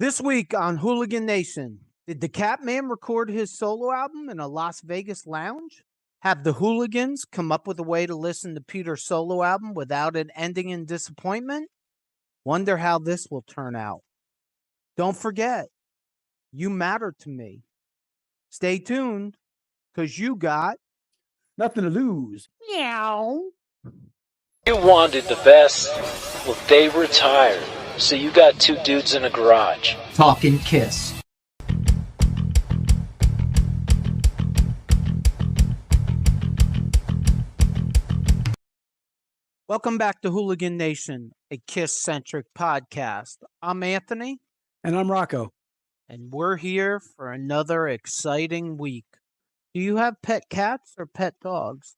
This week on Hooligan Nation, did the Catman record his solo album in a Las Vegas lounge? Have the Hooligans come up with a way to listen to Peter's solo album without it ending in disappointment? Wonder how this will turn out. Don't forget, you matter to me. Stay tuned, because you got nothing to lose. Meow. You wanted the best? Well, they retired. So you got two dudes in a garage. Talking KISS. Welcome back to Hooligan Nation, a KISS-Centric podcast. I'm Anthony. And I'm Rocco. And we're here for another exciting week. Do you have pet cats or pet dogs?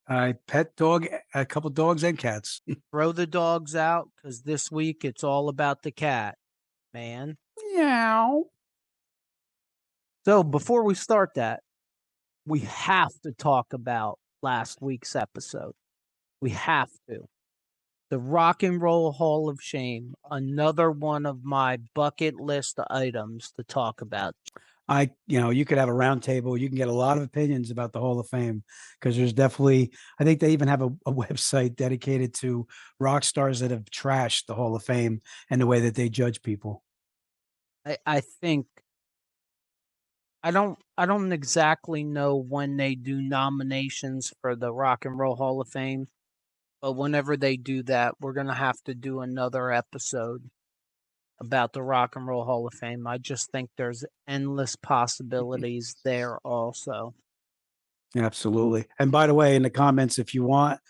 I pet dog, a couple dogs and cats. Throw the dogs out, because this week it's all about the cat, man. Meow. So before we start that, we have to talk about last week's episode. We have to. The Rock and Roll Hall of Shame, another one of my bucket list items to talk about. You could have a round table. You can get a lot of opinions about the Hall of Fame because there's definitely, I think they even have a website dedicated to rock stars that have trashed the Hall of Fame and the way that they judge people. I think, I don't exactly know when they do nominations for the Rock and Roll Hall of Fame, but whenever they do that, we're going to have to do another episode about the Rock and Roll Hall of Fame. I just think there's endless possibilities there also. Absolutely. And by the way, in the comments, if you want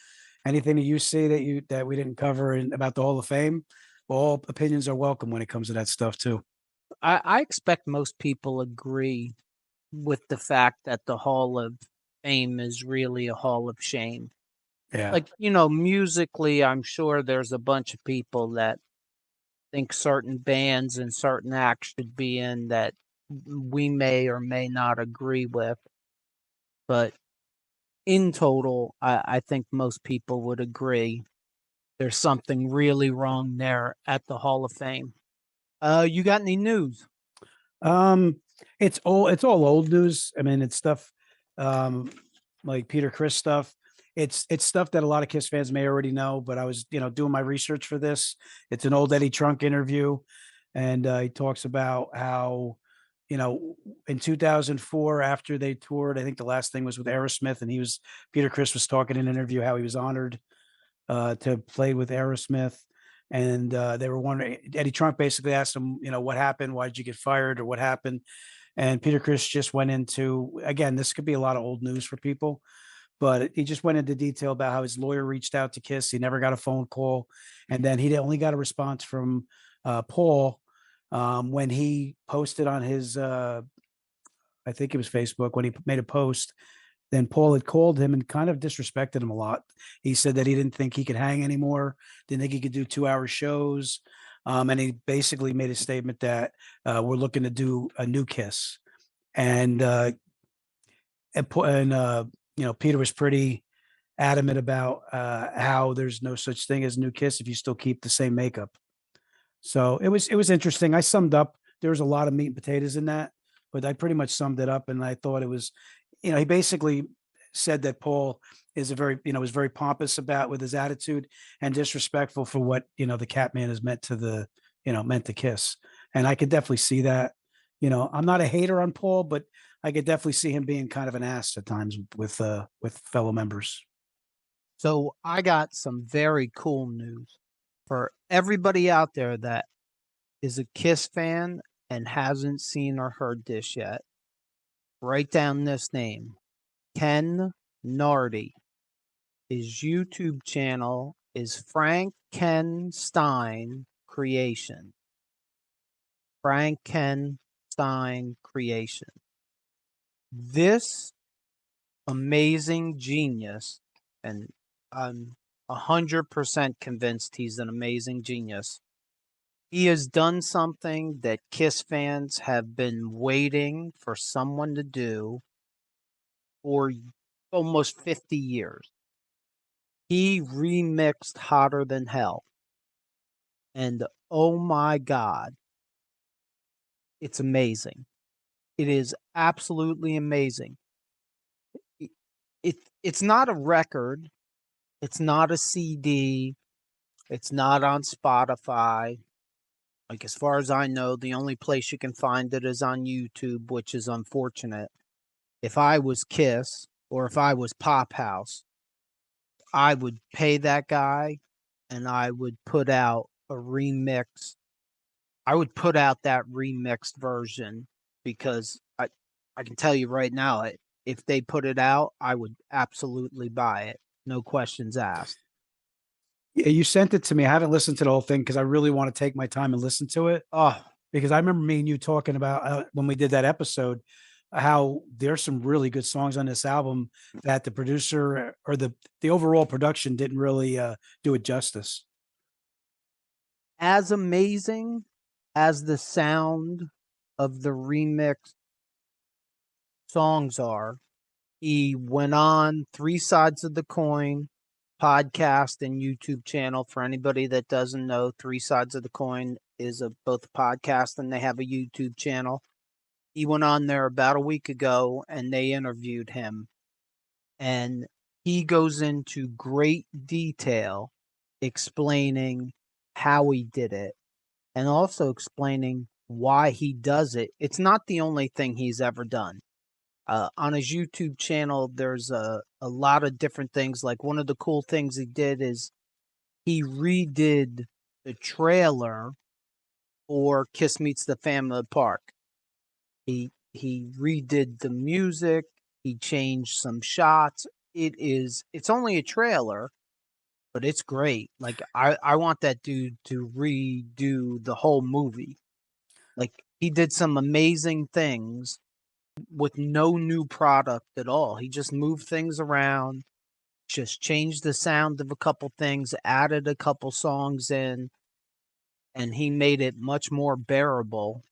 anything that you see that we didn't cover about the Hall of Fame, all opinions are welcome when it comes to that stuff too. I expect most people agree with the fact that the Hall of Fame is really a Hall of Shame. Yeah. Like, musically, I'm sure there's a bunch of people that think certain bands and certain acts should be in that we may or may not agree with. But in total, I think most people would agree there's something really wrong there at the Hall of Fame. You got any news? It's all old news. I mean, it's stuff like Peter Criss stuff. It's stuff that a lot of KISS fans may already know, but I was, doing my research for this. It's an old Eddie Trunk interview, and he talks about how, in 2004, after they toured, I think the last thing was with Aerosmith, and Peter Criss was talking in an interview how he was honored to play with Aerosmith. And they were wondering, Eddie Trunk basically asked him, what happened? Why did you get fired, or what happened? And Peter Criss just went into, again, this could be a lot of old news for people, but he just went into detail about how his lawyer reached out to KISS. He never got a phone call. And then he only got a response from Paul when he posted on his, I think it was Facebook, when he made a post. Then Paul had called him and kind of disrespected him a lot. He said that he didn't think he could hang anymore, didn't think he could do 2-hour shows. And he basically made a statement that we're looking to do a new KISS. And Peter was pretty adamant about how there's no such thing as new KISS if you still keep the same makeup. So it was interesting. I summed up, there was a lot of meat and potatoes in that, but I pretty much summed it up, and I thought it was, he basically said that Paul is was very pompous with his attitude and disrespectful for what, the Catman has meant to KISS. And I could definitely see that. I'm not a hater on Paul, but I could definitely see him being kind of an ass at times with fellow members. So I got some very cool news for everybody out there that is a KISS fan and hasn't seen or heard this yet. Write down this name. Ken Nardi. His YouTube channel is Frank Ken Stein Creation. Frank Ken Stein Creation. This amazing genius, and I'm 100% convinced he's an amazing genius. He has done something that KISS fans have been waiting for someone to do for almost 50 years. He remixed Hotter Than Hell. And oh my God, It's amazing. It is absolutely amazing. It, it's not a record. It's not a CD. It's not on Spotify. Like, as far as I know, the only place you can find it is on YouTube, which is unfortunate. If I was Kiss or if I was Pop House, I would pay that guy and I would put out a remix. I would put out that remixed version because I can tell you right now, if they put it out, I would absolutely buy it. No questions asked. Yeah, you sent it to me. I haven't listened to the whole thing because I really want to take my time and listen to it. Oh, Because I remember me and you talking about when we did that episode, how there's some really good songs on this album that the producer or the overall production didn't really do it justice. as amazing as the sound of the remix songs are, he went on Three Sides of the Coin podcast and YouTube channel. For anybody that doesn't know, Three Sides of the Coin is both a podcast and they have a YouTube channel. He went on there about a week ago and they interviewed him. And he goes into great detail explaining how he did it and also explaining why he does it. It's not the only thing he's ever done. On his YouTube channel, there's a lot of different things. Like, one of the cool things he did is he redid the trailer for Kiss Meets the Phantom of the Park. He redid the music. He changed some shots. It's only a trailer, but it's great. Like, I want that dude to redo the whole movie. Like, he did some amazing things with no new product at all. He just moved things around, just changed the sound of a couple things, added a couple songs in, and he made it much more bearable.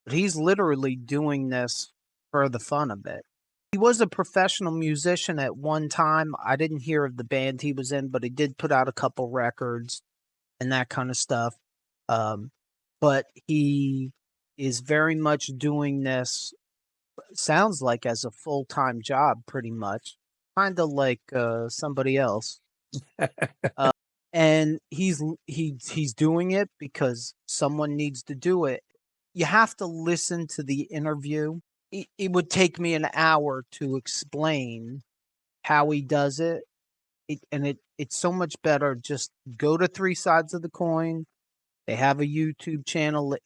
But he's literally doing this for the fun of it. He was a professional musician at one time. I didn't hear of the band he was in, but he did put out a couple records and that kind of stuff. But he is very much doing this, sounds like, as a full-time job, pretty much, kind of like somebody else. And he's doing it because someone needs to do it. You have to listen to the interview. It would take me an hour to explain how he does it. It's so much better. Just go to Three Sides of the Coin. They have a YouTube channel.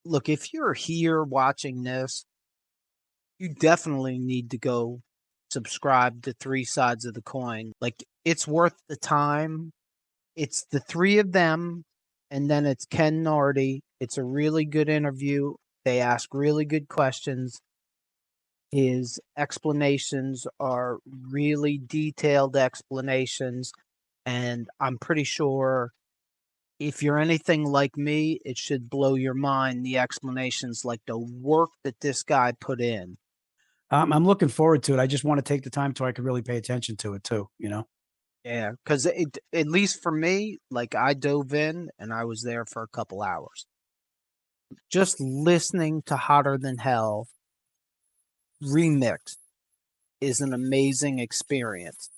Look, if you're here watching this, you definitely need to go subscribe to Three Sides of the Coin. Like, it's worth the time. It's the three of them, and then it's Ken Nardi. It's a really good interview. They ask really good questions. His explanations are really detailed explanations, and I'm pretty sure if you're anything like me, it should blow your mind, the explanations, like the work that this guy put in. I'm looking forward to it. I just want to take the time so I can really pay attention to it too, you know? Yeah, because at least for me, like, I dove in and I was there for a couple hours. Just listening to Hotter Than Hell remixed is an amazing experience.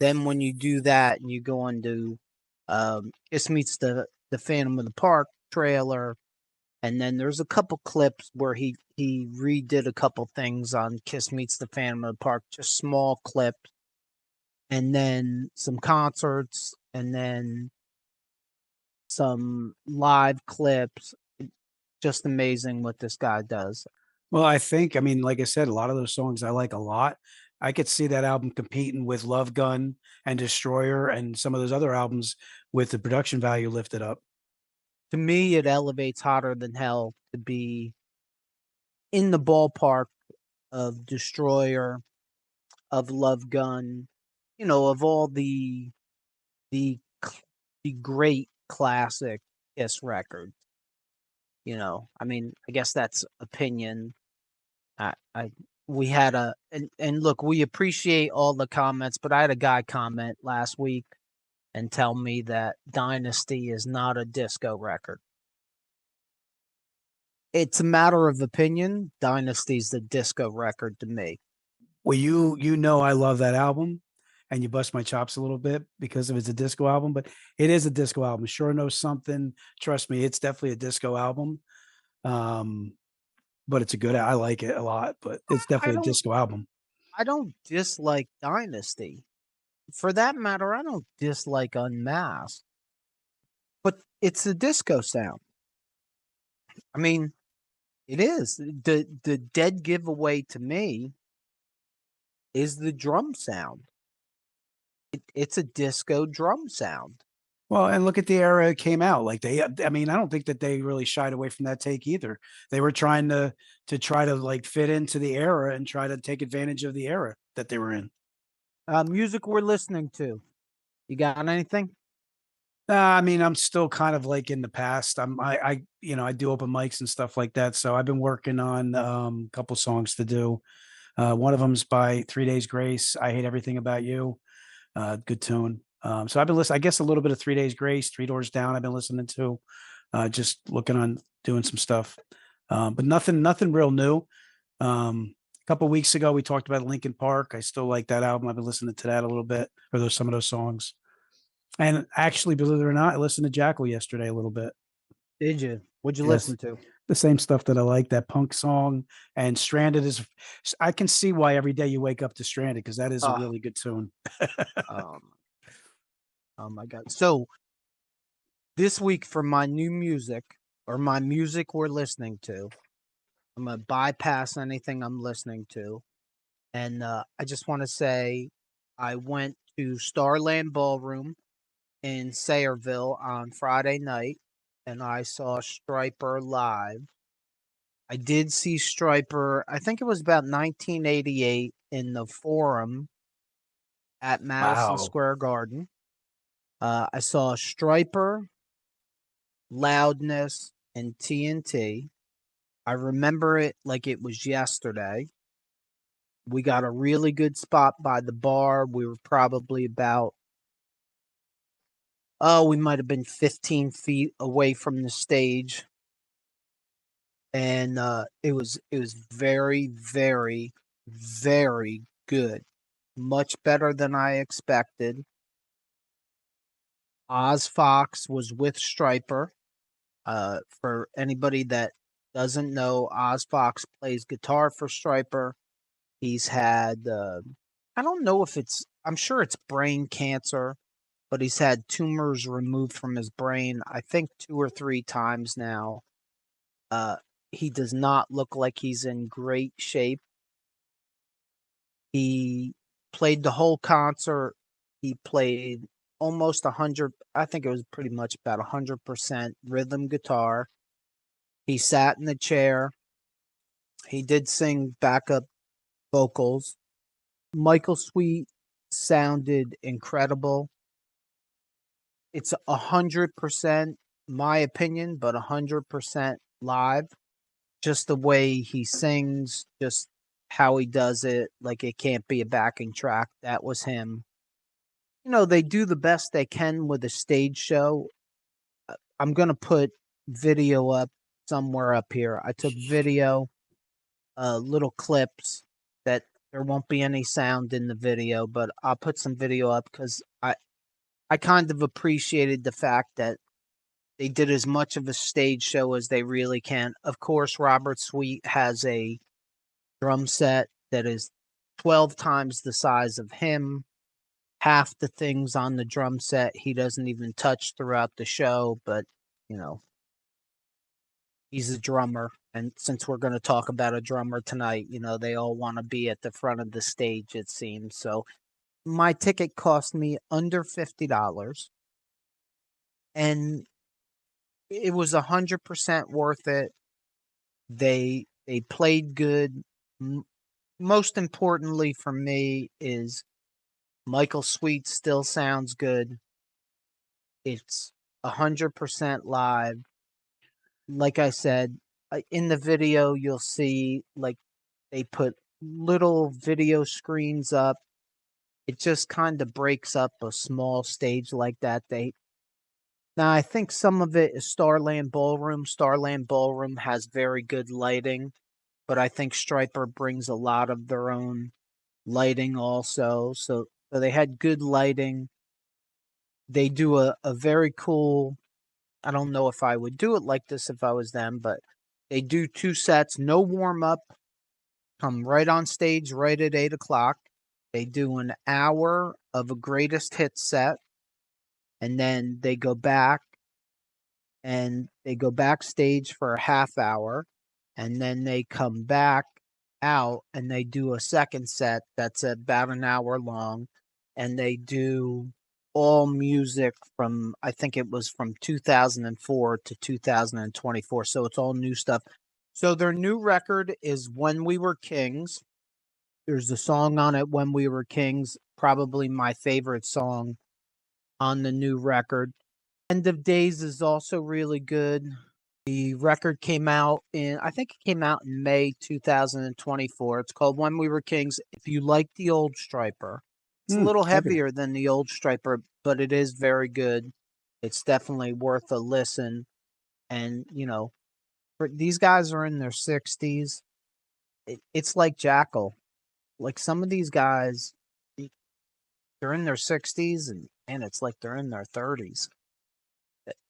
Then when you do that and you go into Kiss Meets the Phantom of the Park trailer, and then there's a couple clips where he redid a couple things on Kiss Meets the Phantom of the Park, just small clips, and then some concerts, and then some live clips. Just amazing what this guy does. Well, I mean, like I said, a lot of those songs I like a lot. I could see that album competing with Love Gun and Destroyer and some of those other albums with the production value lifted up. To me, it elevates Hotter Than Hell to be in the ballpark of Destroyer, of Love Gun, of all the the great classic Kiss records. I mean, I guess that's opinion. I we had and look, we appreciate all the comments, but I had a guy comment last week and tell me that Dynasty is not a disco record. It's a matter of opinion. Dynasty's the disco record to me. Well, you know I love that album, and you bust my chops a little bit because it's a disco album, but it is a disco album. Sure knows something. Trust me, it's definitely a disco album. Um, but it's a good. I like it a lot, but it's I definitely a don't disco album. I don't dislike Dynasty. For that matter, I don't dislike Unmasked. But it's a disco sound. I mean, it is. The dead giveaway to me is the drum sound. It's a disco drum sound. Well, and look at the era it came out. Like I mean, I don't think that they really shied away from that take either. They were trying to like fit into the era and try to take advantage of the era that they were in. Music we're listening to. You got anything? I mean, I'm still kind of like in the past. I do open mics and stuff like that. So I've been working on a couple songs to do. One of them's by 3 Days Grace. I Hate Everything About You. Good tune. So I've been listening, I guess a little bit of 3 Days Grace, Three Doors Down. I've been listening to, just looking on doing some stuff. But nothing real new. A couple weeks ago, we talked about Linkin Park. I still like that album. I've been listening to that a little bit, or some of those songs. And actually, believe it or not, I listened to Jackal yesterday a little bit. Did you? What'd you Yes. listen to? The same stuff that I like, that punk song, and Stranded is. I can see why every day you wake up to Stranded, because that is a Oh, really good tune. um, oh my God. So this week for my new music or my music we're listening to, I'm gonna bypass anything I'm listening to. And I just want to say I went to Starland Ballroom in Sayreville on Friday night and I saw Striper live. I did see Striper, I think it was about 1988 in the Forum at Madison Wow. Square Garden. I saw Striper, Loudness, and TNT. I remember it like it was yesterday. We got a really good spot by the bar. We were probably about, we might have been 15 feet away from the stage. And it was very, very, very good. Much better than I expected. Oz Fox was with Striper. For anybody that doesn't know, Oz Fox plays guitar for Striper. He's had, I don't know if I'm sure it's brain cancer, but he's had tumors removed from his brain, I think 2 or 3 times now. Uh, he does not look like he's in great shape. He played the whole concert. He played almost 100, I think it was pretty much about 100% rhythm guitar. He sat in the chair. He did sing backup vocals. Michael Sweet sounded incredible. It's 100% my opinion, but 100% live. Just the way he sings, just how he does it, like it can't be a backing track. That was him. You know, they do the best they can with a stage show. I'm going to put video up somewhere up here. I took video, little clips that there won't be any sound in the video, but I'll put some video up because I kind of appreciated the fact that they did as much of a stage show as they really can. Of course, Robert Sweet has a drum set that is 12 times the size of him. Half the things on the drum set he doesn't even touch throughout the show, but, you know, he's a drummer. And since we're going to talk about a drummer tonight, you know, they all want to be at the front of the stage, it seems. So my ticket cost me under $50. And it was 100% worth it. They played good. Most importantly for me is Michael Sweet still sounds good. It's 100% live. Like I said, in the video you'll see like they put little video screens up. It just kind of breaks up a small stage like that. Now, I think some of it is Starland Ballroom. Starland Ballroom has very good lighting, but I think Striper brings a lot of their own lighting also. So they had good lighting. They do a very cool, I don't know if I would do it like this if I was them, but they do 2 sets, no warm up, come right on stage right at 8 o'clock. They do an hour of a greatest hits set, and then they go back and they go backstage for a half hour, and then they come back out and they do a second set that's about an hour long, and they do all music from, I think it was from 2004 to 2024, so it's all new stuff. So their new record is When We Were Kings. There's a song on it, When We Were Kings, probably my favorite song on the new record. End of Days is also really good. The record came out I think it came out in May 2024. It's called When We Were Kings. If you like the old Striper, it's a little Okay. heavier than the old Striper, but it is very good. It's definitely worth a listen. And, these guys are in their 60s. It's like Jackal. Like some of these guys, they're in their 60s, and it's like they're in their 30s.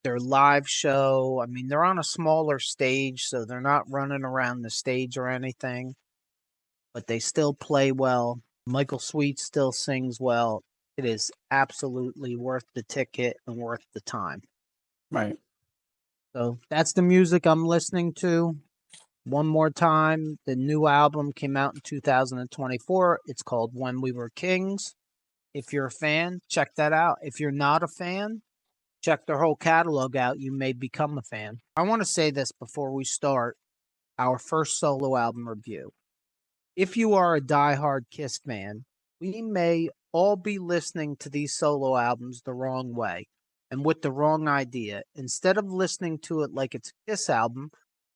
Their live show, I mean, they're on a smaller stage, so they're not running around the stage or anything, but they still play well. Michael Sweet still sings well. It is absolutely worth the ticket and worth the time. Right. So that's the music I'm listening to. One more time, the new album came out in 2024. It's called When We Were Kings. If you're a fan, check that out. If you're not a fan, check their whole catalog out. You may become a fan. I want to say this before we start our first solo album review. If you are a diehard KISS fan, we may all be listening to these solo albums the wrong way and with the wrong idea. Instead of listening to it like it's a KISS album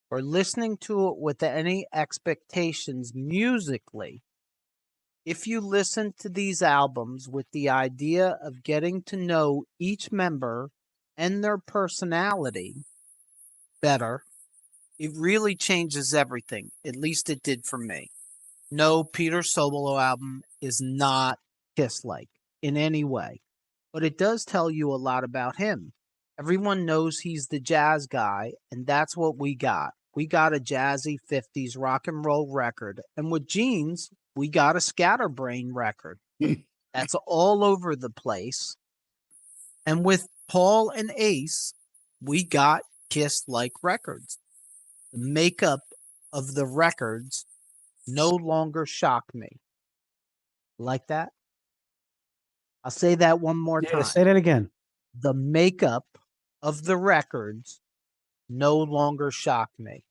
or listening to it with any expectations musically, if you listen to these albums with the idea of getting to know each member and their personality better, it really changes everything. At least it did for me. No, Peter's solo album is not KISS-like in any way, but it does tell you a lot about him. Everyone knows he's the jazz guy, and that's what we got. We got a jazzy 50s rock and roll record, and with Gene's, we got a scatterbrain record. That's all over the place. And with Paul and Ace, we got KISS-like records. The makeup of the records no longer shock me. Like that? I'll say that one more time. Say that again. The makeup of the records no longer shock me.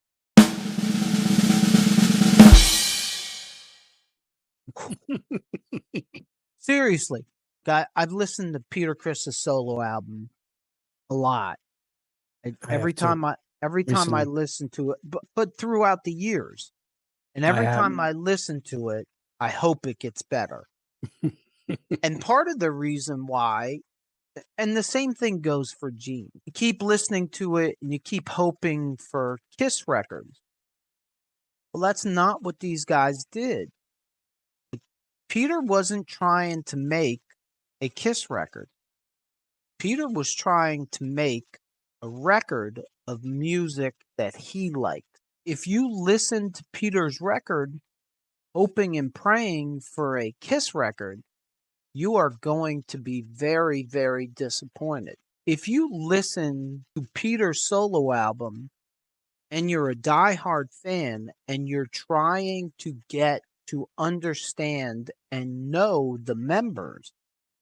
Seriously, guy, I've listened to Peter Criss's solo album a lot. Every time I listen to it, but throughout the years, and every time I listen to it, I hope it gets better. And part of the reason why, and the same thing goes for Gene. You keep listening to it and you keep hoping for KISS records. Well, that's not what these guys did. Peter wasn't trying to make a KISS record. Peter was trying to make a record of music that he liked. If you listen to Peter's record, hoping and praying for a KISS record, you are going to be very, very disappointed. If you listen to Peter's solo album and you're a diehard fan and you're trying to get to understand and know the members,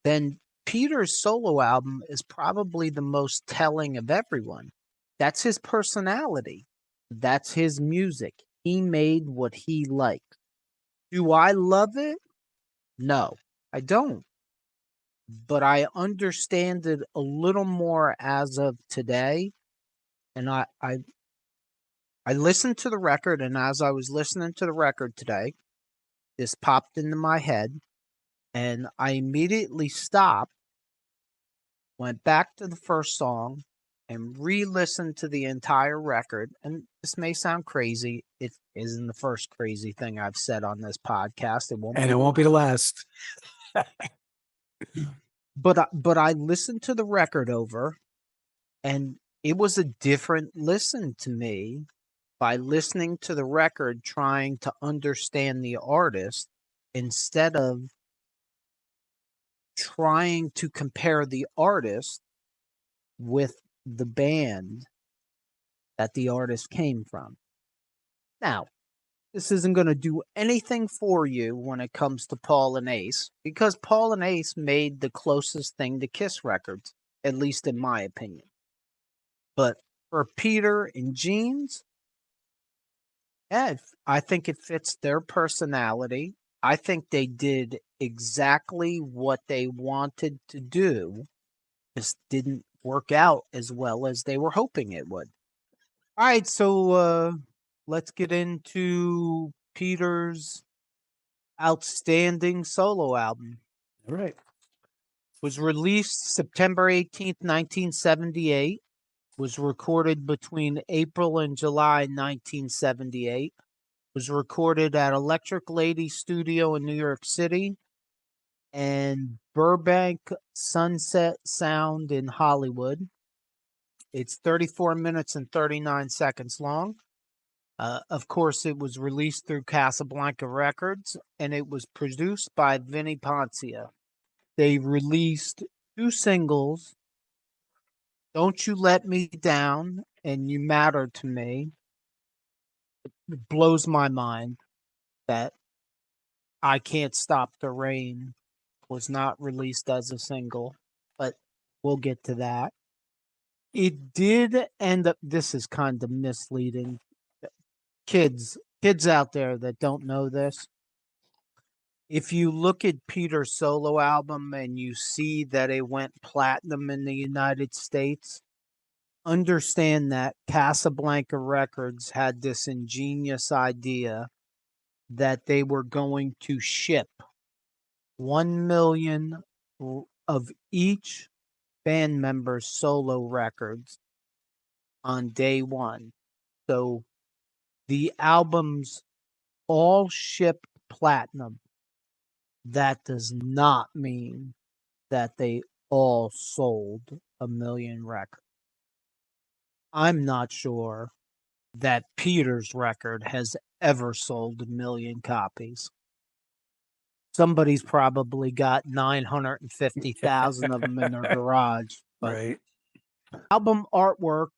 then Peter's solo album is probably the most telling of everyone. That's his personality. That's his music. He made what he liked. Do I love it? No, I don't. But I understand it a little more as of today. And I listened to the record, and as I was listening to the record today, this popped into my head, and I immediately stopped, went back to the first song, and re-listen to the entire record, and this may sound crazy, it isn't the first crazy thing I've said on this podcast. It won't And be it won't be the last. but I listened to the record over, and it was a different listen to me by listening to the record, trying to understand the artist instead of trying to compare the artist with the band that the artist came from. Now, this isn't going to do anything for you when it comes to Paul and Ace, because Paul and Ace made the closest thing to Kiss records, at least in my opinion. But for Peter and Gene's, yeah, I think it fits their personality. I think they did exactly what they wanted to do, just didn't work out as well as they were hoping it would. All right, so let's get into Peter's outstanding solo album. All right. Was released September 18th, 1978. Was recorded between April and July 1978. Was recorded at Electric Lady Studio in New York City and Burbank Sunset Sound in Hollywood. It's 34 minutes and 39 seconds long. Of course, it was released through Casablanca Records, and it was produced by Vinnie Poncia. They released 2 singles, Don't You Let Me Down and You Matter to Me. It blows my mind that I Can't Stop the Rain was not released as a single, but we'll get to that. It did end up, this is kind of misleading. Kids out there that don't know this, if you look at Peter's solo album and you see that it went platinum in the United States, understand that Casablanca Records had this ingenious idea that they were going to ship 1 million of each band member's solo records on day one. So the albums all shipped platinum. That does not mean that they all sold 1 million records. I'm not sure that Peter's record has ever sold 1 million copies. Somebody's probably got 950,000 of them in their garage. But Right. album artwork,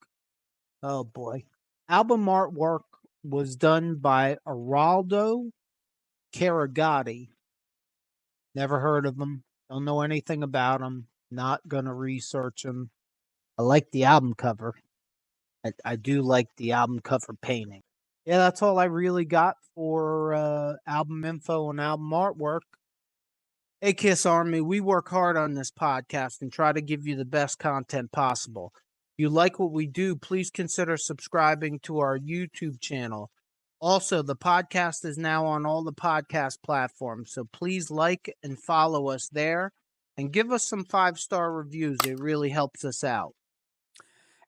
oh boy. Album artwork was done by Araldo Carragatti. Never heard of him. Don't know anything about him. Not going to research him. I like the album cover. I do like the album cover painting. Yeah, that's all I really got for album info and album artwork. Hey, Kiss Army, we work hard on this podcast and try to give you the best content possible. If you like what we do, please consider subscribing to our YouTube channel. Also, the podcast is now on all the podcast platforms, so please like and follow us there and give us some 5-star reviews. It really helps us out.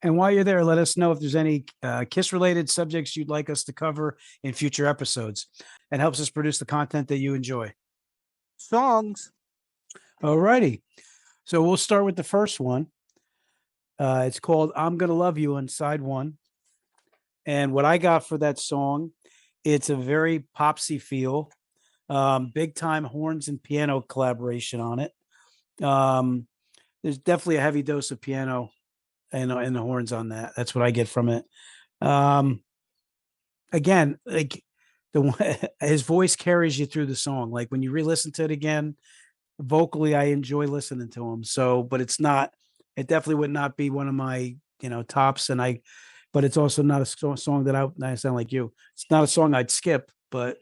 And while you're there, let us know if there's any Kiss-related subjects you'd like us to cover in future episodes. It helps us produce the content that you enjoy. Songs. All righty. So we'll start with the first one. It's called I'm Gonna Love You on side 1. And what I got for that song, it's a very popsy feel, big time horns and piano collaboration on it. There's definitely a heavy dose of piano and the horns on that. That's what I get from it. Again, like his voice carries you through the song. Like when you re-listen to it again, vocally, I enjoy listening to him. So, but it definitely would not be one of my, tops. But it's also not a song that I sound like you. It's not a song I'd skip, but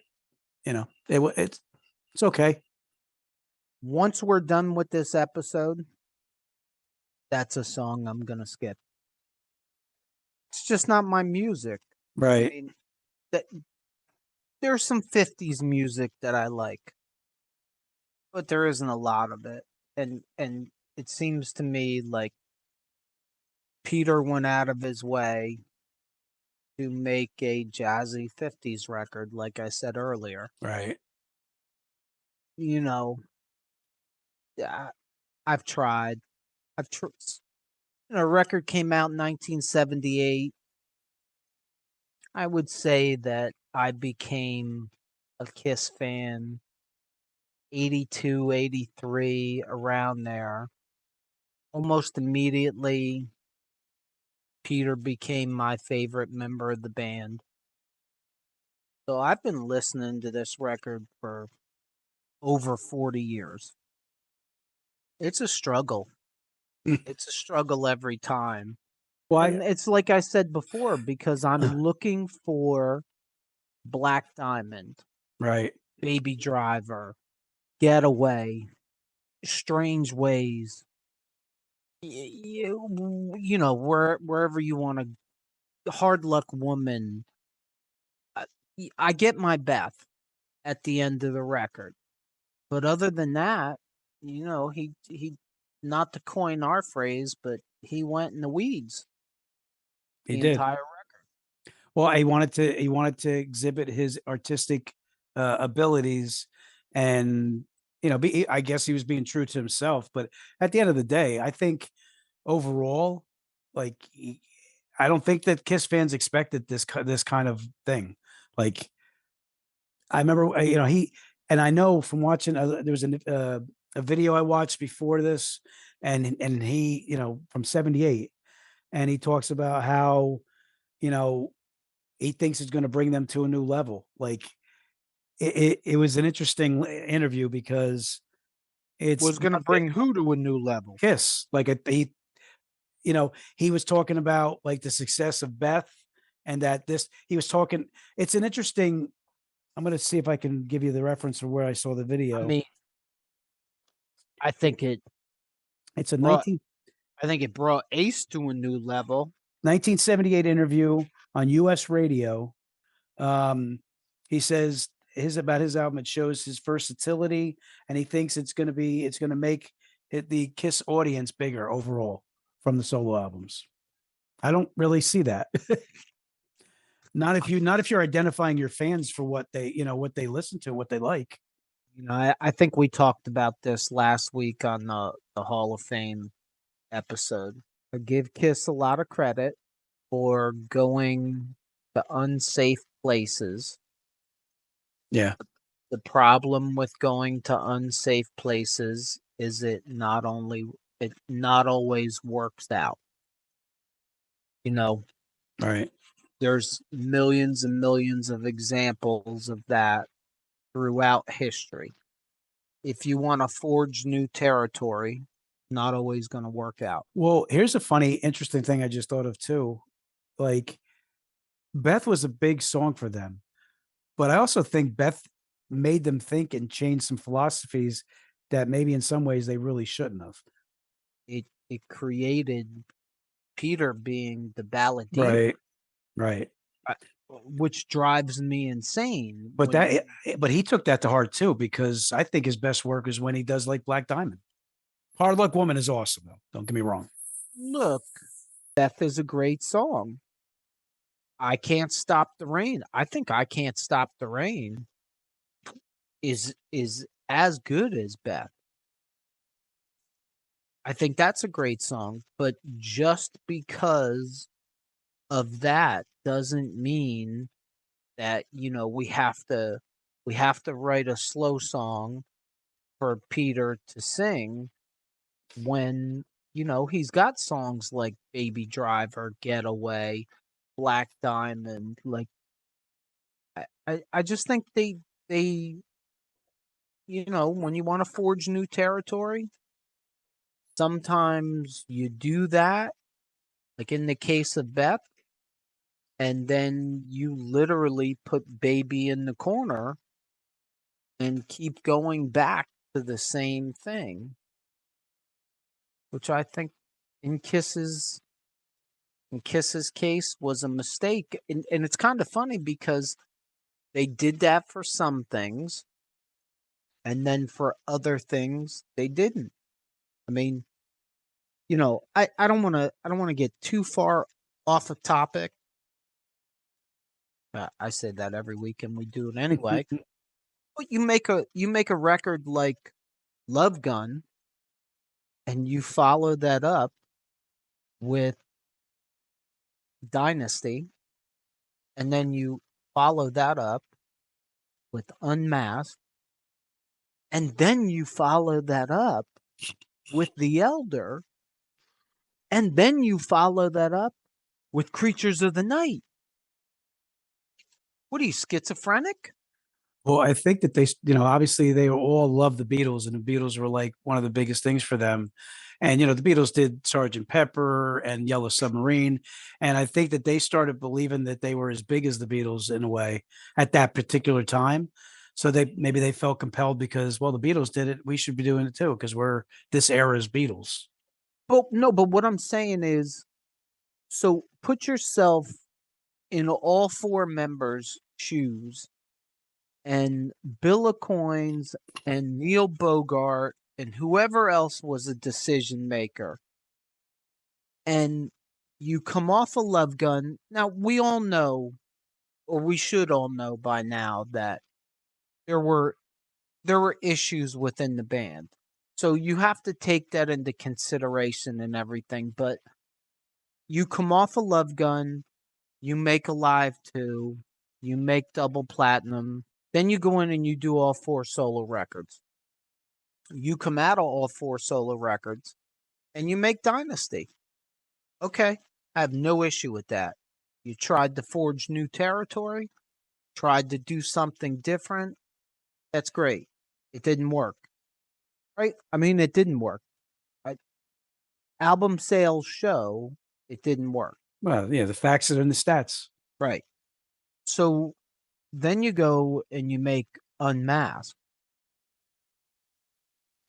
it's okay. Once we're done with this episode, that's a song I'm going to skip. It's just not my music. Right. I mean, there's some 50s music that I like, but there isn't a lot of it. And it seems to me like Peter went out of his way to make a jazzy 50s record, like I said earlier. Right. You know, I- I've tried. A record came out in 1978. I would say that I became a Kiss fan 82, 83, around there. Almost immediately, Peter became my favorite member of the band. So I've been listening to this record for over 40 years. It's a struggle. It's a struggle every time. Why? And it's like I said before, because I'm looking for Black Diamond, Right. Baby Driver, Getaway, Strange Ways. You know, wherever you want to, Hard Luck Woman. I, I get my Beth at the end of the record, but other than that, he not to coin our phrase, but he went in the weeds He the did. entire record. Well, he wanted to exhibit his artistic abilities, and I guess he was being true to himself. But at the end of the day, I think overall, like I don't think that Kiss fans expected this kind of thing. Like I remember, and I know from watching there was a video I watched before this, and he from '78, and he talks about how you know he thinks it's going to bring them to a new level. Like it was an interesting interview because it's Was going to bring who to a new level? Kiss. Like he was talking about like the success of Beth, and that he was talking. It's an interesting. I'm going to see if I can give you the reference for where I saw the video. I mean, I think It's a brought, I think it brought Ace to a new level. 1978 interview on U.S. radio. He says about his album. It shows his versatility, and he thinks it's going to make the Kiss audience bigger overall from the solo albums. I don't really see that. Not if you're identifying your fans for what they listen to, what they like. I think we talked about this last week on the Hall of Fame episode. I give Kiss a lot of credit for going to unsafe places. Yeah. The problem with going to unsafe places is it not always works out. Right. There's millions and millions of examples of that throughout history. If you want to forge new territory, not always going to work out. Well, here's a funny, interesting thing I just thought of too. Like Beth was a big song for them, but I also think Beth made them think and change some philosophies that maybe in some ways they really shouldn't have. It created Peter being the balladeer. Right. Which drives me insane. But but he took that to heart too, because I think his best work is when he does like Black Diamond. Hard Luck Woman is awesome though. Don't get me wrong. Look, Beth is a great song. I Can't Stop the Rain. I think I Can't Stop the Rain is as good as Beth. I think that's a great song, but just because of that doesn't mean that we have to write a slow song for Peter to sing when he's got songs like Baby Driver, Getaway, Black Diamond. Like I just think they when you want to forge new territory, sometimes you do that, like in the case of Beth, and then you literally put Baby in the corner and keep going back to the same thing, which I think in Kiss's case was a mistake. And it's kind of funny because they did that for some things, and then for other things they didn't. I mean, I don't want to get too far off a topic. I say that every week, and we do it anyway. But you make a record like Love Gun, and you follow that up with Dynasty, and then you follow that up with Unmasked, and then you follow that up with The Elder, and then you follow that up with Creatures of the Night. What are you, schizophrenic? Well, I think that obviously they all love the Beatles, and the Beatles were like one of the biggest things for them. And, the Beatles did Sergeant Pepper and Yellow Submarine. And I think that they started believing that they were as big as the Beatles in a way at that particular time. So maybe they felt compelled because, well, the Beatles did it. We should be doing it too, because we're this era's Beatles. But no, but what I'm saying is, so put yourself in all four members' shoes, and Bill Aucoin's and Neil Bogart and whoever else was a decision maker. And you come off a Love Gun. Now, we all know, or we should all know by now, that there were issues within the band. So you have to take that into consideration and everything. But you come off a Love Gun, you make Alive 2, you make Double Platinum, then you go in and you do all four solo records. You come out of all four solo records and you make Dynasty. Okay, I have no issue with that. You tried to forge new territory, tried to do something different. That's great. It didn't work. Right? I mean, it didn't work. Right? Album sales show it didn't work. Well, yeah, the facts are in the stats. Right. So then you go and you make Unmasked,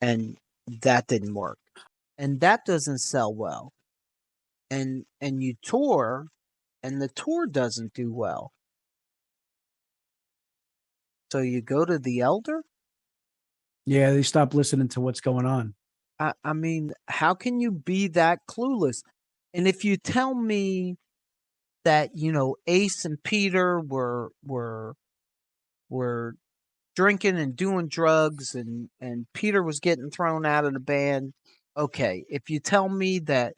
and that didn't work. And that doesn't sell well. And you tour, and the tour doesn't do well. So you go to The Elder? Yeah, they stopped listening to what's going on. I mean, how can you be that clueless? And if you tell me that, Ace and Peter were drinking and doing drugs, and Peter was getting thrown out of the band, okay. If you tell me that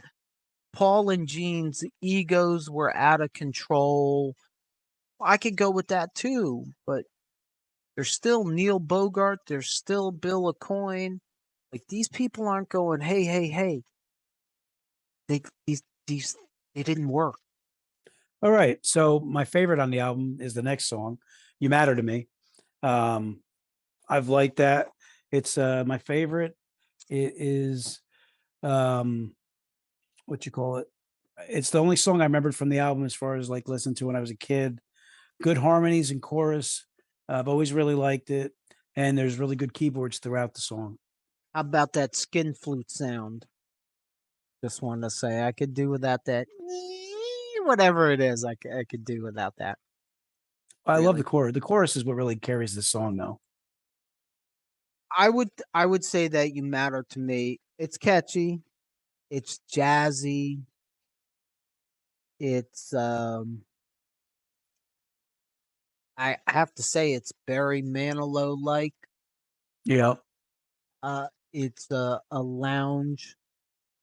Paul and Gene's egos were out of control, I could go with that too. But there's still Neil Bogart, there's still Bill Aucoin. Like, these people aren't going, hey. They didn't work. All right. So my favorite on the album is the next song, You Matter to Me. I've liked that. It's my favorite. It is what you call it. It's the only song I remembered from the album as far as like listening to when I was a kid. Good harmonies and chorus. I've always really liked it. And there's really good keyboards throughout the song. How about that skin flute sound? Just wanted to say I could do without that. Whatever it is, I could do without that. I love the chorus. The chorus is what really carries the song, though. I would say that You Matter to Me. It's catchy. It's jazzy. It's I have to say it's Barry Manilow like. Yeah. It's a lounge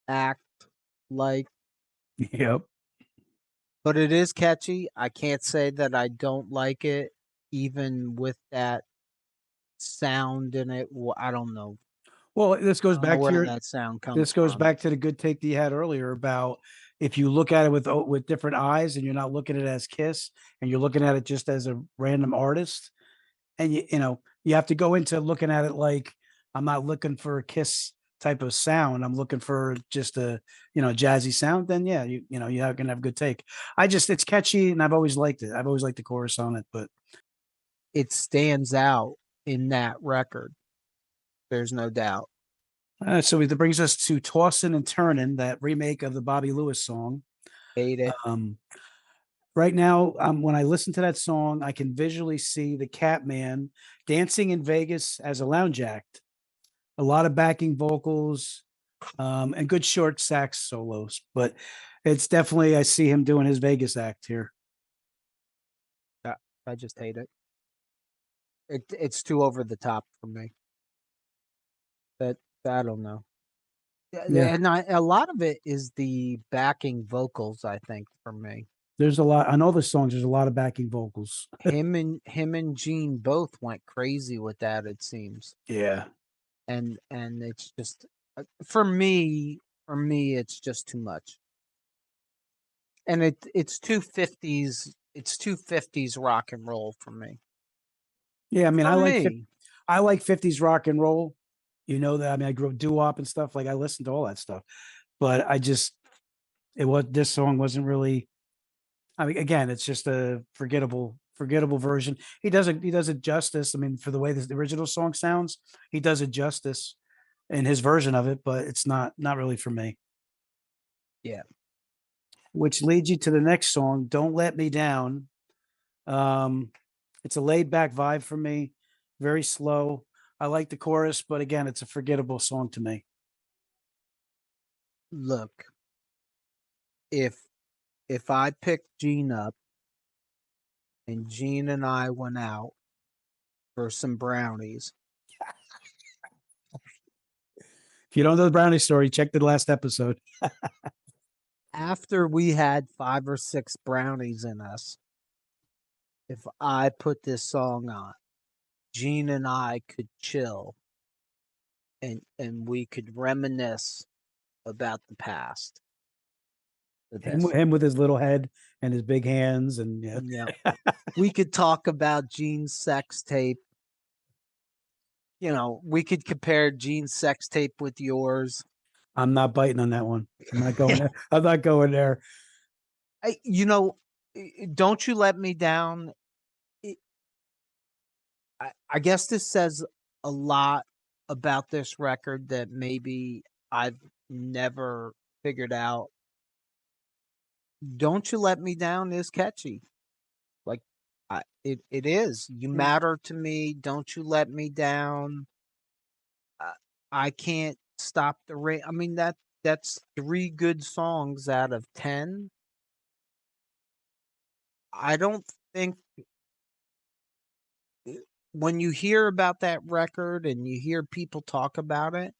act like. Yep. But it is catchy. I can't say that I don't like it, even with that sound in it. I don't know. Well, this goes back to where that sound comes from. back to the good take that you had earlier about if you look at it with different eyes and you're not looking at it as Kiss and you're looking at it just as a random artist, and you have to go into looking at it like I'm not looking for a Kiss type of sound. I'm looking for just a jazzy sound. Then yeah, you're gonna have a good take. It's catchy and I've always liked it. I've always liked the chorus on it, but it stands out in that record. There's no doubt. So that brings us to Tossin' and Turnin', that remake of the Bobby Lewis song. Hate it. Right now, when I listen to that song, I can visually see the Catman dancing in Vegas as a lounge act. A lot of backing vocals, and good short sax solos. But it's definitely, I see him doing his Vegas act here. I just hate it. It's too over the top for me. But I don't know. Yeah. And a lot of it is the backing vocals, I think, for me. There's a lot. On all the songs, there's a lot of backing vocals. Him and Gene both went crazy with that, it seems. Yeah. And it's just for me, it's just too much. And it's 250s rock and roll for me. Yeah, I mean, For I me. like 50s rock and roll. You know that. I mean, I grew up doo-wop and stuff. Like I listened to all that stuff. But this song wasn't really, I mean, again, it's just a forgettable version. He does it justice. I mean, for the way the original song sounds, he does it justice in his version of it, but it's not really for me. Yeah. Which leads you to the next song, Don't Let Me Down. It's a laid back vibe for me, very slow. I like the chorus, but again, it's a forgettable song to me. Look, if I picked Gene up and Gene and I went out for some brownies, If you don't know the brownie story, check the last episode. after we had 5 or 6 brownies in us, if I put this song on, Gene and I could chill and we could reminisce about the past. Him with his little head and his big hands, and Yeah. We could talk about Gene's sex tape. You know, we could compare Gene's sex tape with yours. I'm not biting on that one. I'm not going there. I'm not going there. Don't You Let Me Down. I guess this says a lot about this record that maybe I've never figured out. Don't You Let Me Down is catchy. Like it is. You matter to me. Don't you let me down. I can't stop the rain. I mean that's 3 good songs out of 10. I don't think when you hear about that record and you hear people talk about it,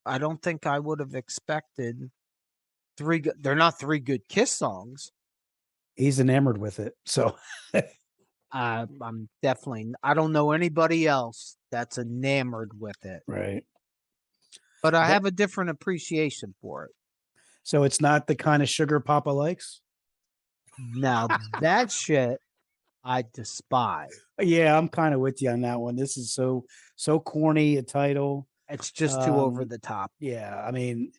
I don't think I would have expected 3 good. They're not 3 good Kiss songs. He's enamored with it. So I'm definitely. I don't know anybody else that's enamored with it, right. but I have a different appreciation for it. So it's not the kind of sugar Papa likes. Now that shit I despise. Yeah, I'm kind of with you on that one. This is so corny a title. It's just too over the top. Yeah, I mean,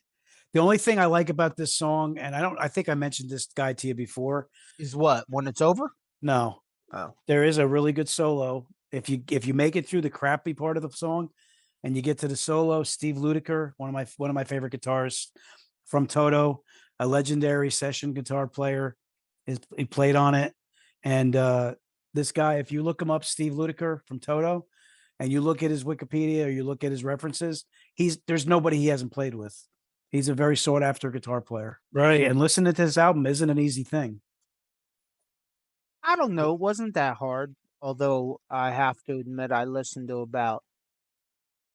the only thing I like about this song, and I think I mentioned this guy to you before, Is what when it's over? No. Oh, There is a really good solo. If you make it through the crappy part of the song and you get to the solo, Steve Lukather, one of my favorite guitarists from Toto, a legendary session guitar player, he played on it. And this guy, if you look him up, Steve Lukather from Toto, and you look at his Wikipedia or you look at his references, there's nobody he hasn't played with. He's a very sought after guitar player. Right. And listening to this album isn't an easy thing. I don't know. It wasn't that hard. Although I have to admit, I listened to about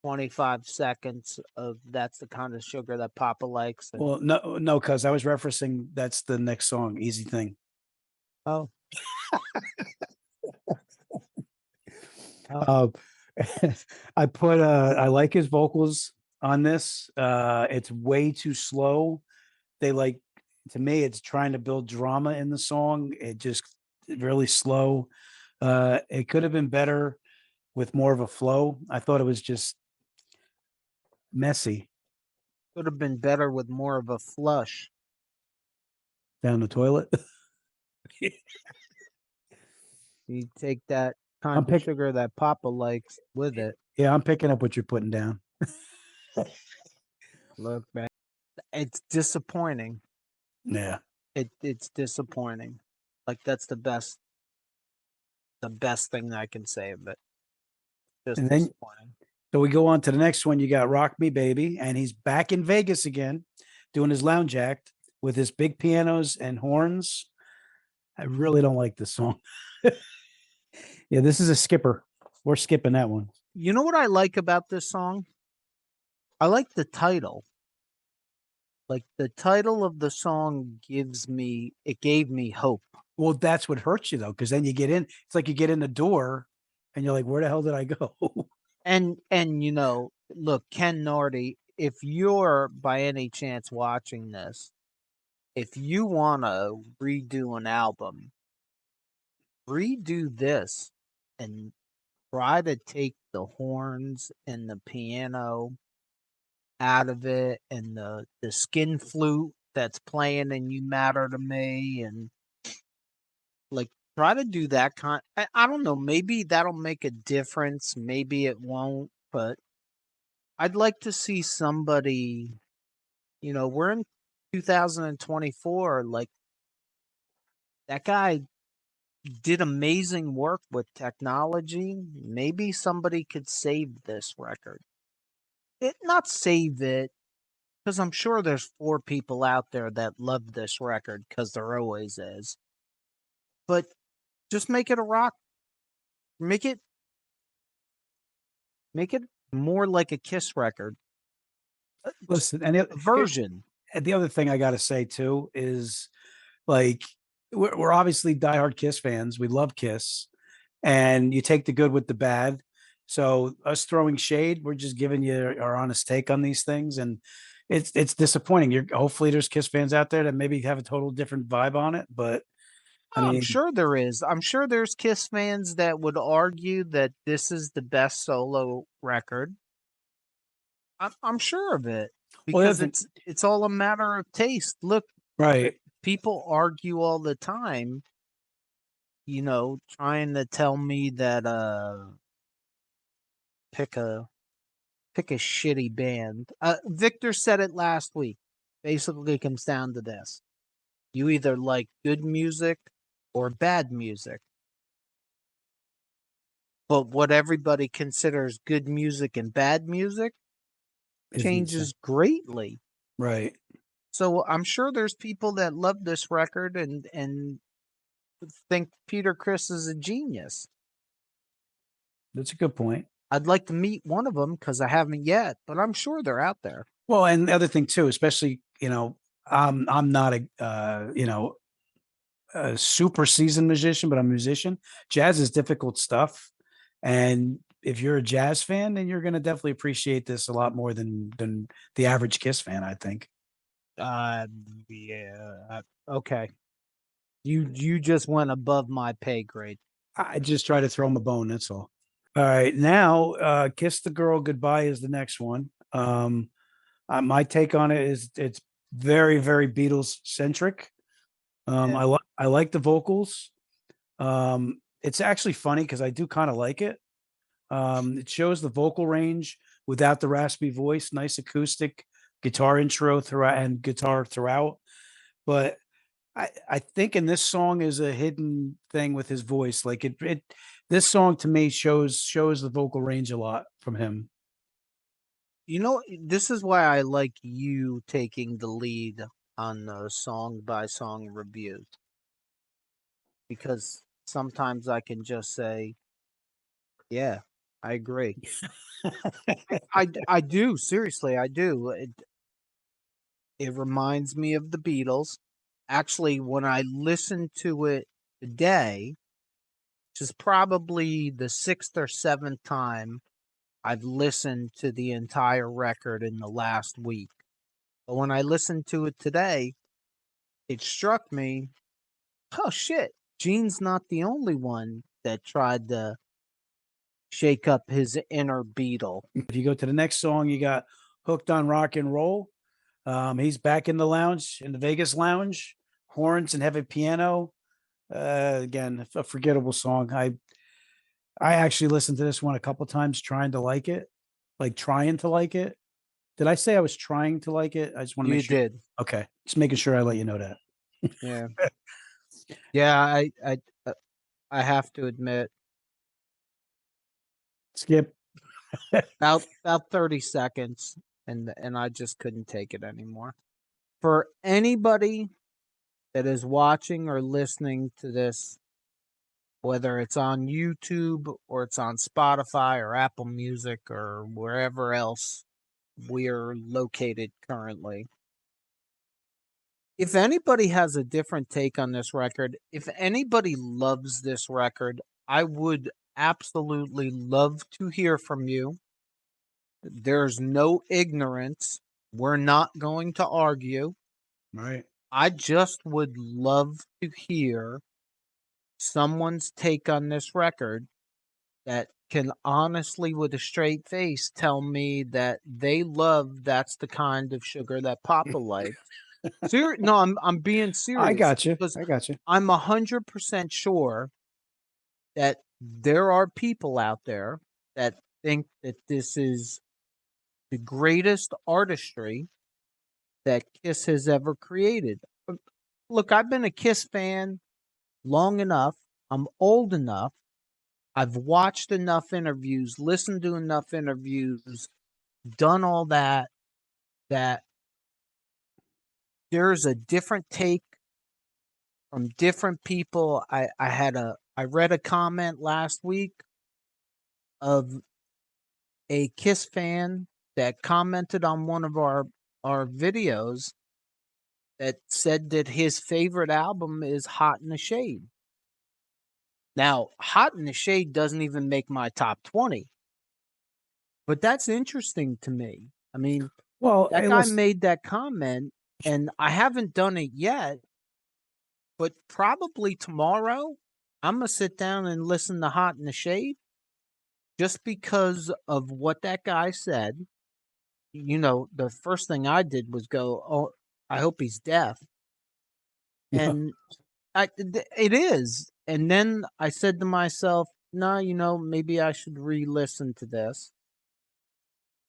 25 seconds of That's the Kind of Sugar That Papa Likes. Well, no, because I was referencing that's the next song, Easy Thing. Oh. I like his vocals on this. It's way too slow. To me, it's trying to build drama in the song. It just really slow. It could have been better with more of a flow. I thought it was just messy. Could have been better with more of a flush. Down the toilet. You take that kind of sugar that Papa likes with it. Yeah, I'm picking up what you're putting down. Look, man, it's disappointing. Yeah, it's disappointing. Like that's the best thing I can say of it. Just and then disappointing. So we go on to the next one. You got Rock Me Baby, and he's back in Vegas again, doing his lounge act with his big pianos and horns. I really don't like this song. Yeah, this is a skipper. We're skipping that one. You know what I like about this song? I like the title. Like the title of the song gave me hope. Well, that's what hurts you though, because then you get in. It's like you get in the door, and you're like, "Where the hell did I go?" And look, Ken Nardi, if you're by any chance watching this, if you want to redo an album, redo this and try to take the horns and the piano out of it and the skin flute that's playing and You Matter to Me, and like try to do that I don't know, maybe that'll make a difference, maybe it won't, but I'd like to see somebody, we're in 2024, like that guy did amazing work with technology. Maybe somebody could save this record. Not save it, because I'm sure there's 4 people out there that love this record, because there always is. But just make it a rock. Make it more like a Kiss record Listen, and version. the other thing I got to say too is, like, we're obviously diehard Kiss fans. We love Kiss, and you take the good with the bad. So us throwing shade, we're just giving you our honest take on these things, and it's disappointing. Hopefully there's Kiss fans out there that maybe have a total different vibe on it, but I I'm mean, sure there is. I'm sure there's Kiss fans that would argue that this is the best solo record. I'm sure of it, well, because it's all a matter of taste. Look, right. people argue all the time, trying to tell me that pick a shitty band. Victor said it last week. Basically, it comes down to this: you either like good music or bad music. But what everybody considers good music and bad music changes greatly. Right. So I'm sure there's people that love this record and think Peter Criss is a genius. That's a good point. I'd like to meet one of them, because I haven't yet, but I'm sure they're out there. Well, and the other thing too, especially, I'm not a super seasoned musician, but I'm a musician. Jazz is difficult stuff, and if you're a jazz fan, then you're going to definitely appreciate this a lot more than the average Kiss fan, I think. Yeah. Okay. You just went above my pay grade. I just try to throw them a bone. That's all. All right, now, "Kiss the Girl Goodbye" is the next one. My take on it is it's very, very Beatles centric. Yeah. I like the vocals. It's actually funny because I do kind of like it. It shows the vocal range without the raspy voice, nice acoustic guitar intro throughout and guitar throughout. But I think in this song is a hidden thing with his voice. Like this song to me shows the vocal range a lot from him. This is why I like you taking the lead on the song by song reviews, because sometimes I can just say, yeah, I agree. I do, seriously, I do. It reminds me of the Beatles. Actually, when I listened to it today, which is probably the 6th or 7th time I've listened to the entire record in the last week. But when I listened to it today, it struck me, oh shit, Gene's not the only one that tried to shake up his inner Beatle. If you go to the next song, you got "Hooked on Rock and Roll." He's back in the lounge, in the Vegas lounge, horns and heavy piano. Again, a forgettable song. I actually listened to this one a couple times trying to like it, trying to like it. Did I say I was trying to like it? I just want to You make sure. did. Okay, just making sure I let you know that. Yeah. Yeah, I have to admit, Skip. about 30 seconds, and I just couldn't take it anymore. For anybody that is watching or listening to this, whether it's on YouTube or it's on Spotify or Apple Music or wherever else we're located currently, if anybody has a different take on this record, if anybody loves this record, I would absolutely love to hear from you. There's no ignorance. We're not going to argue. Right. I just would love to hear someone's take on this record that can honestly, with a straight face, tell me that they love That's the Kind of Sugar That Papa Likes. No, I'm being I serious got you. because I got you. I'm 100% sure that there are people out there that think that this is the greatest artistry that Kiss has ever created. Look, I've been a Kiss fan long enough. I'm old enough. I've watched enough interviews, listened to enough interviews, done all that, that there's a different take from different people. I read a comment last week of a Kiss fan that commented on one of our videos that said that his favorite album is Hot in the Shade. Now, Hot in the Shade doesn't even make my top 20. But that's interesting to me. I mean, Well, that hey, guy listen, made that comment, and I haven't done it yet, but probably tomorrow I'm going to sit down and listen to Hot in the Shade just because of what that guy said. You know, the first thing I did was go, "Oh, I hope he's deaf." yeah. And it is. And then I said to myself, "No, maybe I should re-listen to this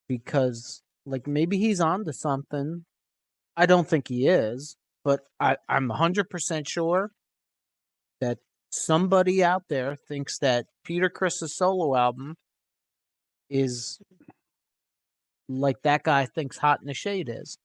because like maybe he's onto something." I don't think he is, but I'm 100% sure that somebody out there thinks that Peter Criss's solo album is like that guy thinks Hot in the Shade is.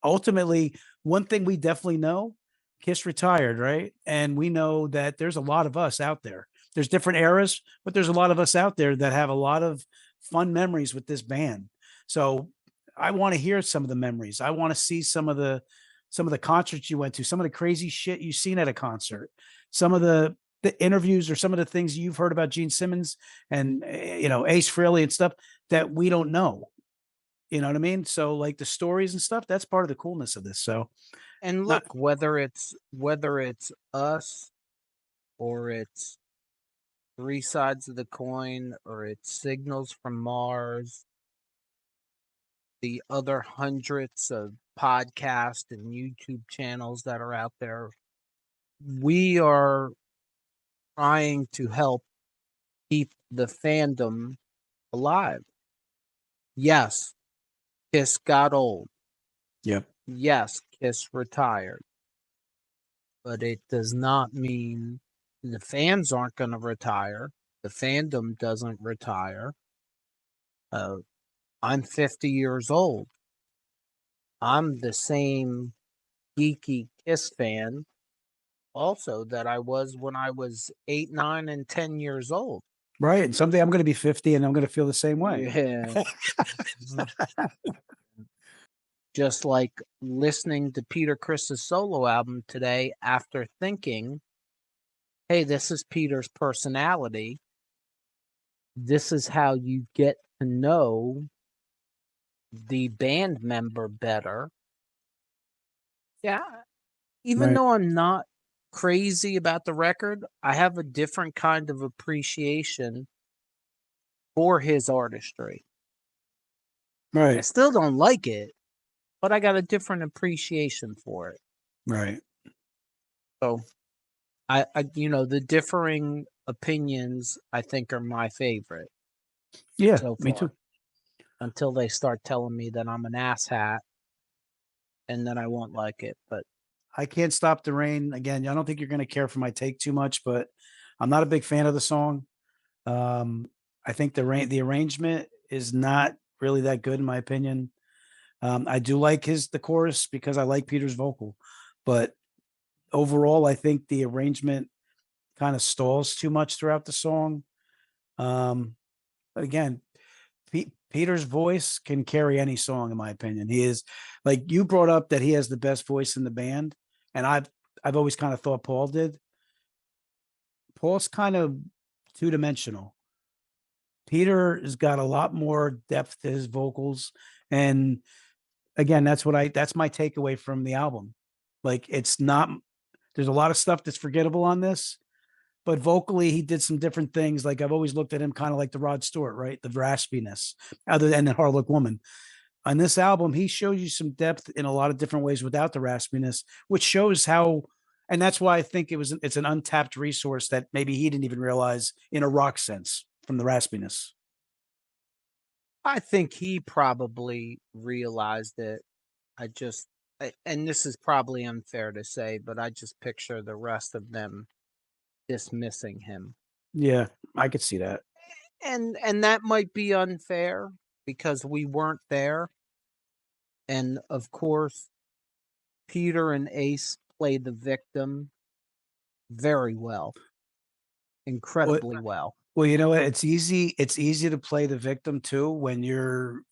Ultimately, one thing we definitely know, Kiss retired, right? And we know that there's a lot of us out there. There's different eras, but there's a lot of us out there that have a lot of fun memories with this band. So I want to hear some of the memories. I want to see some of the concerts you went to, some of the crazy shit you've seen at a concert, some of the interviews or some of the things you've heard about Gene Simmons and Ace Frehley and stuff that we don't know. You know what I mean? So like the stories and stuff, that's part of the coolness of this. So And not look, whether it's us or it's Three Sides of the Coin or it's Signals from Mars, the other hundreds of podcasts and YouTube channels that are out there, we are trying to help keep the fandom alive. Yes, Kiss got old. Yep. Yes, Kiss retired. But it does not mean the fans aren't going to retire. The fandom doesn't retire. Uh, I'm 50 years old. I'm the same geeky Kiss fan also that I was when I was 8, 9, and 10 years old. Right. And someday I'm going to be 50 and I'm going to feel the same way. Yeah. Just like listening to Peter Criss's solo album today after thinking, hey, this is Peter's personality. This is how you get to know the band member better. Yeah. Even Right. though I'm not crazy about the record, I have a different kind of appreciation for his artistry. I Right. still don't like it, but I got a different appreciation for it. Right. So the differing opinions I think are my favorite Yeah. so Me far. too. Until they start telling me that I'm an asshat, and then I won't like it. But I can't stop the rain. Again, I don't think you're going to care for my take too much, but I'm not a big fan of the song. I think the arrangement is not really that good in my opinion. I do like the chorus because I like Peter's vocal, but overall, I think the arrangement kind of stalls too much throughout the song. But again, Peter's voice can carry any song, in my opinion. He is, like you brought up, that he has the best voice in the band, and I've always kind of thought Paul did. Paul's kind of two-dimensional. Peter has got a lot more depth to his vocals, and again, that's my takeaway from the album. Like, it's not, there's a lot of stuff that's forgettable on this, but vocally he did some different things. Like, I've always looked at him kind of like the Rod Stewart, right? The raspiness, other than the Hard Luck Woman. On this album, he shows you some depth in a lot of different ways without the raspiness, which shows how, and that's why I think it's an untapped resource that maybe he didn't even realize in a rock sense from the raspiness. I think he probably realized it. And this is probably unfair to say, but I just picture the rest of them dismissing him. Yeah, I could see that. And that might be unfair because we weren't there. And of course, Peter and Ace played the victim very well. Incredibly well. Well, you know what? It's easy to play the victim too when you're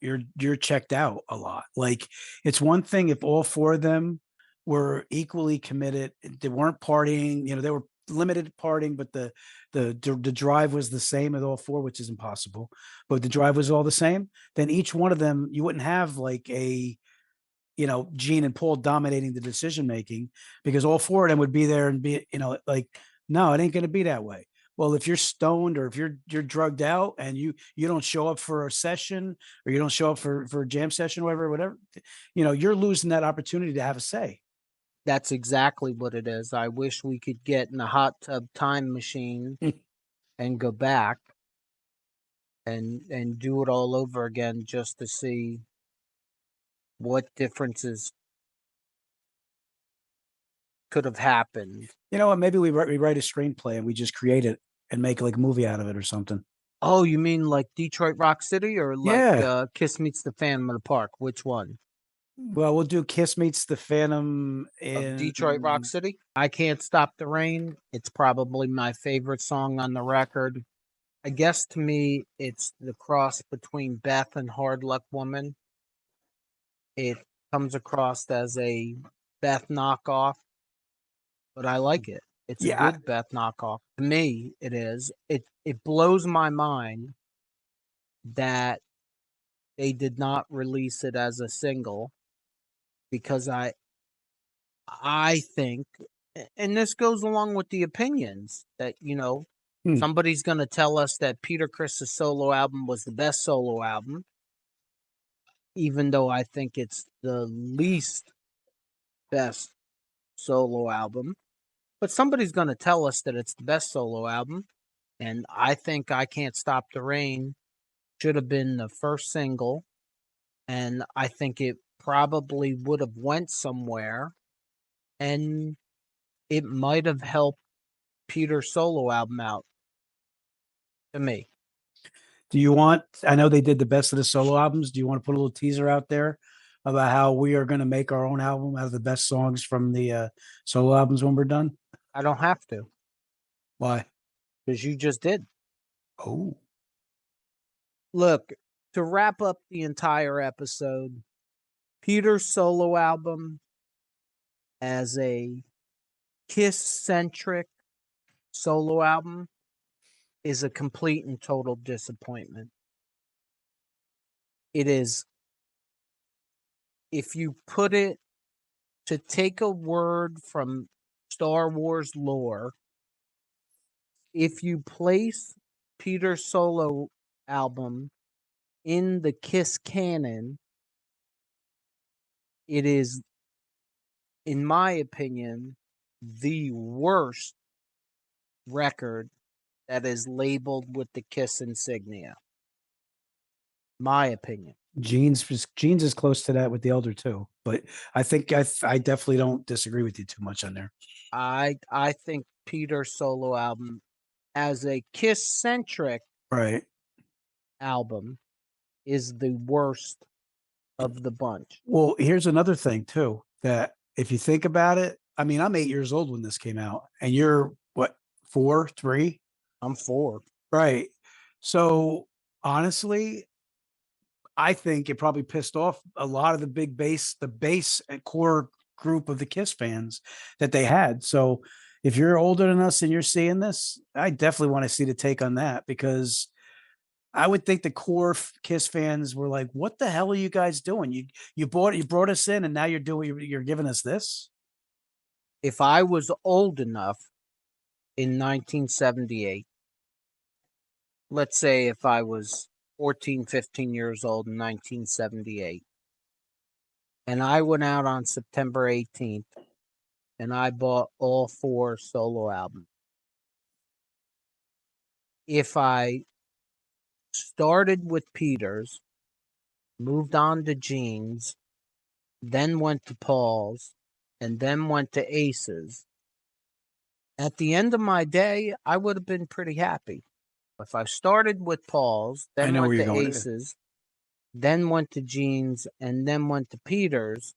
checked out a lot. Like, it's one thing if all four of them were equally committed. They weren't partying, they were limited partying, but the drive was the same at all four, which is impossible. But the drive was all the same. Then each one of them, you wouldn't have like a Gene and Paul dominating the decision making, because all four of them would be there and be, like, no, it ain't going to be that way. Well, if you're stoned or if you're drugged out and you don't show up for a session, or you don't show up for a jam session, whatever, you're losing that opportunity to have a say. That's exactly what it is. I wish we could get in a hot tub time machine and go back and do it all over again just to see what differences could have happened. You know what? Maybe we write a screenplay and we just create it and make like a movie out of it or something. Oh, you mean like Detroit Rock City, or like Yeah. Kiss Meets the Phantom of the Park? Which one? Well, we'll do Kiss Meets the Phantom in Of Detroit Rock City? I Can't Stop the Rain. It's probably my favorite song on the record. I guess to me, it's the cross between Beth and Hard Luck Woman. It comes across as a Beth knockoff, but I like it. It's a good Beth knockoff. To me, it is. It blows my mind that they did not release it as a single, because I think, and this goes along with the opinions that, somebody's going to tell us that Peter Criss's solo album was the best solo album, even though I think it's the least best solo album. But somebody's going to tell us that it's the best solo album. And I think I Can't Stop the Rain should have been the first single. And I think it probably would have went somewhere. And it might have helped Peter's solo album out, to me. I know they did the best of the solo albums. Do you want to put a little teaser out there about how we are going to make our own album out of the best songs from the solo albums when we're done? I don't have to. Why? Because you just did. Oh. Look, to wrap up the entire episode, Peter's solo album as a KISS-Centric solo album is a complete and total disappointment. It is, if you put it, to take a word from Star Wars lore, if you place Peter's solo album in the KISS canon, it is, in my opinion, the worst record that is labeled with the KISS insignia. My opinion. Gene's is close to that with the Elder too, but I think I definitely don't disagree with you too much on there. I think Peter's solo album as a KISS-Centric right album is the worst of the bunch. Well, here's another thing too, that if you think about it, I mean, I'm 8 years old when this came out, and you're what, 4, 3? I'm 4. Right. So honestly, I think it probably pissed off a lot of the base and core group of the KISS fans that they had. So if you're older than us and you're seeing this, I definitely want to see the take on that, because I would think the core KISS fans were like, "What the hell are you guys doing? You brought us in, and now you're giving us this." If I was old enough in 1978, let's say if I was 14, 15 years old in 1978, and I went out on September 18th and I bought all 4 solo albums. If I started with Peter's, moved on to Gene's, then went to Paul's, and then went to Ace's, at the end of my day, I would have been pretty happy. If I started with Paul's, I then know where went you're to going. Ace's, then went to Gene's, and then went to Peter's,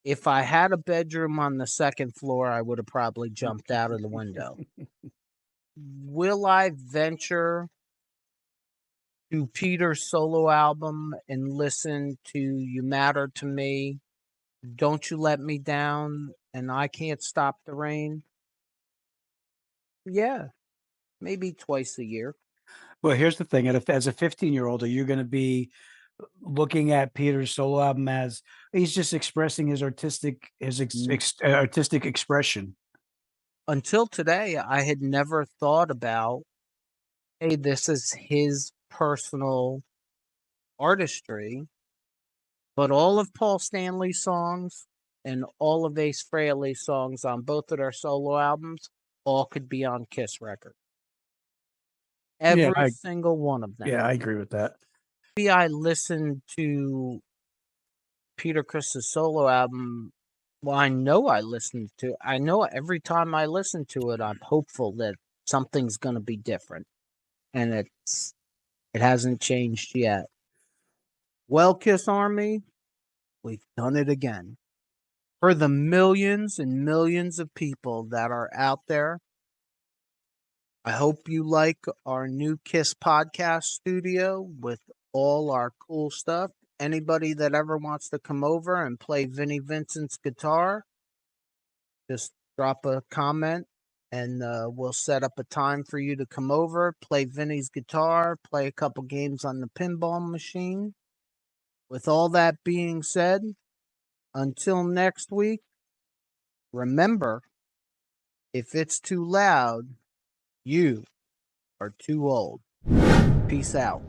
if I had a bedroom on the second floor, I would have probably jumped out of the window. Will I venture to Peter's solo album and listen to You Matter to Me, Don't You Let Me Down, and I Can't Stop the Rain? Yeah, maybe twice a year. Well, here's the thing: as a 15-year-old, are you going to be looking at Peter's solo album as he's just expressing his artistic artistic expression? Until today, I had never thought about, hey, this is his personal artistry, but all of Paul Stanley's songs and all of Ace Frehley's songs on both of their solo albums all could be on KISS record. Every single one of them. Yeah, I agree with that. Maybe I listened to Peter Criss's solo album. Well, I know every time I listen to it, I'm hopeful that something's going to be different. And it hasn't changed yet. Well, KISS Army, we've done it again. For the millions and millions of people that are out there, I hope you like our new KISS podcast studio with all our cool stuff. Anybody that ever wants to come over and play Vinnie Vincent's guitar, just drop a comment and we'll set up a time for you to come over, play Vinnie's guitar, play a couple games on the pinball machine. With all that being said, until next week, remember, if it's too loud, you are too old. Peace out.